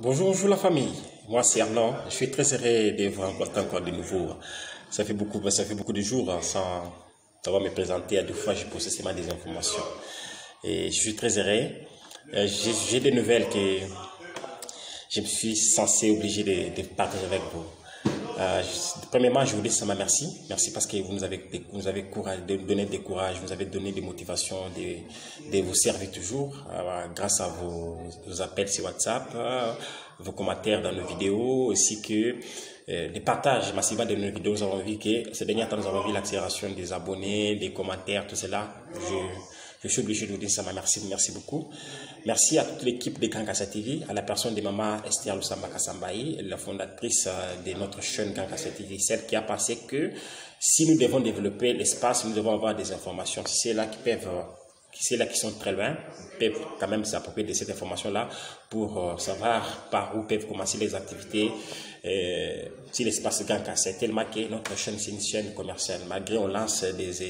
Bonjour, bonjour la famille. Moi c'est Arnaud. Je suis très heureux de vous rencontrer encore de nouveau. Ça fait beaucoup de jours sans avoir me présenter. À deux fois, j'ai posté seulement des informations. Et je suis très heureux. J'ai des nouvelles que je me suis obligé de partager avec vous. Premièrement, je vous dis seulement merci. Merci parce que vous nous avez donné des courage, vous nous avez donné des motivations de vous servir toujours grâce à vos appels sur WhatsApp, vos commentaires dans nos vidéos, ainsi que les partages massivement de nos vidéos. Nous avons vu que ces derniers temps, nous avons vu l'accélération des abonnés, des commentaires, tout cela. Je suis obligé de vous dire ça, merci beaucoup. Merci à toute l'équipe de Grand Kassa TV, à la personne de Maman Esther Lusamba Kassambaye, la fondatrice de notre chaîne Grand Kassa TV, celle qui a pensé que si nous devons développer l'espace, nous devons avoir des informations. Si c'est là qui sont très loin, peuvent quand même s'approprier de cette information-là pour savoir par où peuvent commencer les activités. Si l'espace Grand Kassa est tellement que notre chaîne, c'est une chaîne commerciale. Malgré on lance des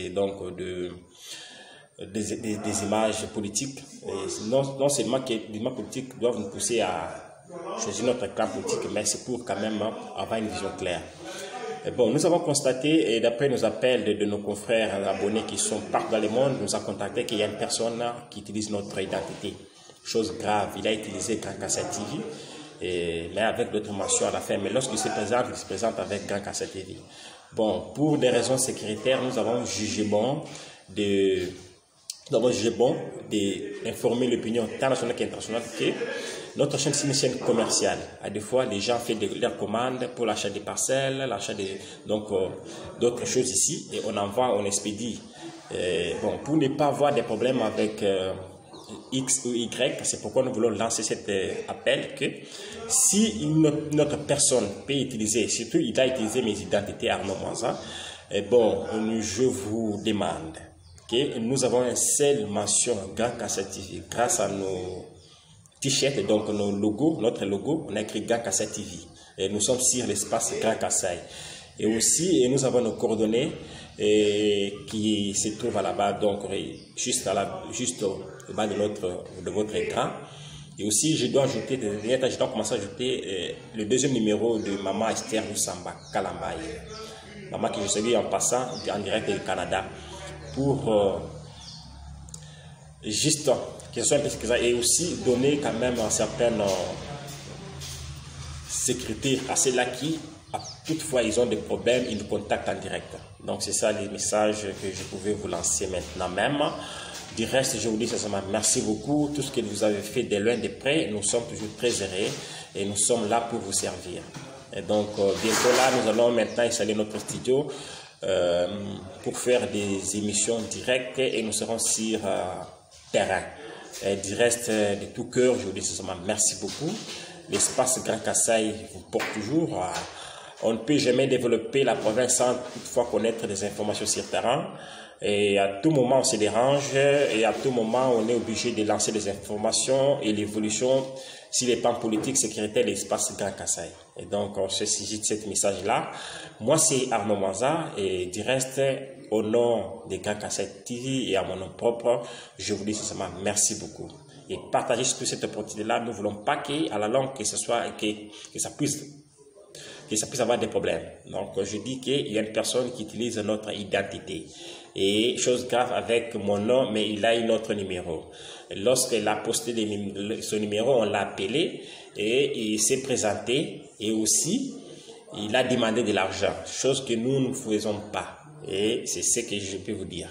images politiques, et non seulement que les images politiques doivent nous pousser à choisir notre clan politique, mais c'est pour quand même avoir une vision claire. Et bon, nous avons constaté, et d'après nos appels de nos confrères abonnés qui sont partout dans le monde, nous a contacté qu'il y a une personne qui utilise notre identité. Chose grave, il a utilisé Grand Kassa TV, mais avec d'autres mentions à la fin. Mais lorsqu'il se présente, il se présente avec Grand Kassa TV. Bon, pour des raisons sécuritaires, nous avons jugé bon d'informer l'opinion tant nationale qu'internationale que notre chaîne, c'est une chaîne commerciale. À des fois, les gens font leurs commandes pour l'achat des parcelles, l'achat d'autres choses ici, et on envoie, on expédie. Bon, pour ne pas avoir des problèmes avec X ou Y, c'est pourquoi nous voulons lancer cet appel que si notre personne peut utiliser, surtout il a utilisé mes identités Arnaud Mwanza, bon, je vous demande que nous avons une seule mention Grand Kassa TV grâce à nos t-shirts, donc nos logos, notre logo, on a écrit Grand Kassa TV et nous sommes sur l'espace Grand Kassa. Et aussi, nous avons nos coordonnées qui se trouvent là-bas, donc juste au bas de votre écran. Et aussi, je dois ajouter, je dois commencer à ajouter le deuxième numéro de Maman Esther Lusamba Kassambaye, maman que je salue en passant en direct du Canada, pour juste que ce soit un peu ça, et aussi donner quand même une certaine sécurité à ceux-là qui, toutefois, ils ont des problèmes, ils nous contactent en direct. Donc, c'est ça les messages que je pouvais vous lancer maintenant même. Du reste, je vous dis sincèrement merci beaucoup. Tout ce que vous avez fait de loin, de près, nous sommes toujours très heureux et nous sommes là pour vous servir. Et donc, bientôt là, nous allons maintenant installer notre studio pour faire des émissions directes et nous serons sur terrain. Et du reste, de tout cœur, je vous dis sincèrement merci beaucoup. L'espace Grand Kassa vous porte toujours. On ne peut jamais développer la province sans toutefois connaître des informations sur terrain. Et à tout moment, on se dérange et à tout moment, on est obligé de lancer des informations et l'évolution sur les plans politiques, sécuritaires, l'espace Grand Kassa. Et donc, on se saisit de ce message-là. Moi, c'est Arnaud Mwanza et du reste, au nom de Grand Kassa TV et à mon nom propre, je vous dis sincèrement merci beaucoup. Et partagez surtout cette opportunité-là. Nous ne voulons pas qu'à la longue, que ça puisse avoir des problèmes. Donc, je dis qu'il y a une personne qui utilise notre identité. Et chose grave avec mon nom, mais il a un autre numéro. Lorsqu'il a posté son numéro, on l'a appelé et il s'est présenté. Et aussi, il a demandé de l'argent, chose que nous ne faisons pas. Et c'est ce que je peux vous dire.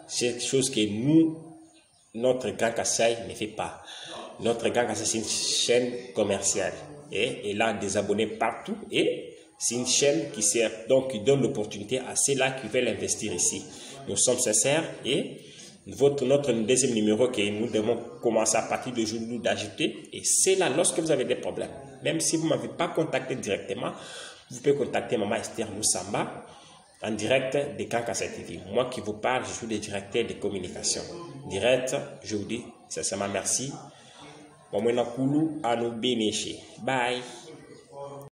C'est chose que notre Grand Kassa ne fait pas. Notre Grand Kassa, c'est une chaîne commerciale. Et il a des abonnés partout. Et c'est une chaîne qui donne l'opportunité à ceux-là qui veulent investir ici. Nous sommes sincères et notre deuxième numéro que nous devons commencer à partir de aujourd'hui d'ajouter. Et c'est là, lorsque vous avez des problèmes, même si vous ne m'avez pas contacté directement, vous pouvez contacter Maman Esther Lusamba en direct de Grand Kassa TV. Moi qui vous parle, je suis le directeur de communication. Direct, je vous dis sincèrement merci. Bye.